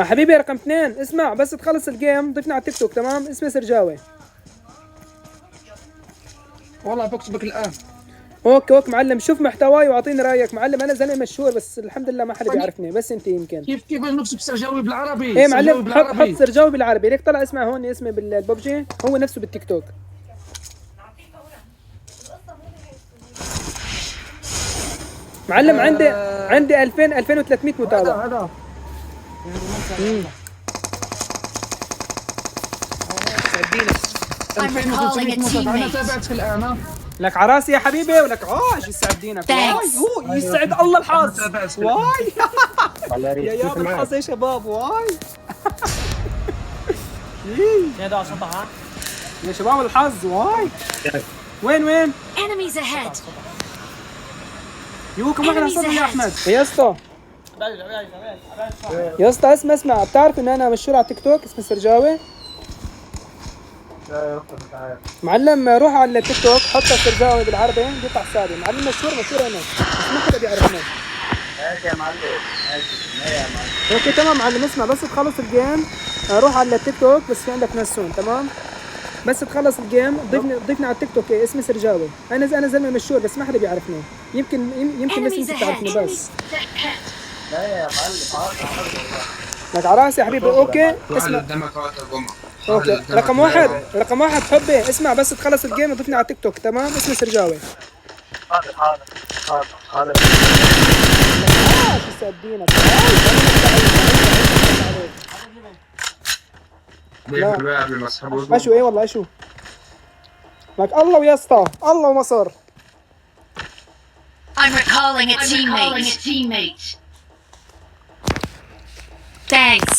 حبيبي رقم 2 اسمع، بس تخلص الجيم ضيفنا على التيك توك تمام، اسمي سرجاوي. والله بكتبك الان. اوكي معلم، شوف محتواي واعطيني رايك معلم. انا زلمه مشهور بس الحمد لله ما حدا بيعرفني، بس انت يمكن. كيف نكتب سرجاوي بالعربي؟ ايه معلم، حط سرجاوي بالعربي. ليك طلع اسمع هون اسمي بالببجي، هو نفسه بالتيك توك. معلم عندي 2000 2300 متابع. هذا انا تابعتك الان. لك عراسي يا حبيبي، ولك عاش يسعد دينك. واي هو يسعد الله الحظ. واي يا يابا الحظ يا شباب. واي يا شباب الحظ. واي وين Enemies ahead. يو كم واحد صدق يا احمد يا اسطى. يا اسطى اسمع، بتعرف ان انا مشهور على تيك توك اسمي سرجاوي؟ معلم روح على التيك توك حط سرجاوي بالعربي بيطلع حسابي. معلم مشهور انا، بس ما حدا بيعرفني. ماشي يا معلم، ماشي يا معلم. اوكي تمام معلم. اسمع بس تخلص الجيم روح على التيك توك، بس في عندك نسون تمام. بس تخلص الجيم ضيفني على التيك توك اسمي سرجاوي. انا زلمه مشهور بس ما حدا بيعرفني. يمكن بس انت تعرفني بس. لا يا معلم، لك على راسي يا حبيبي. اوكي اسمع. اوكي رقم واحد حبي اسمع، بس تخلص الجيم ضيفني على تيك توك تمام، اسمي سرجاوي. حاضر. شو سادينك. لا اشو ايه والله اشو. لك الله ويا اسطى، الله ومصر. I'm recalling a teammate. Thanks.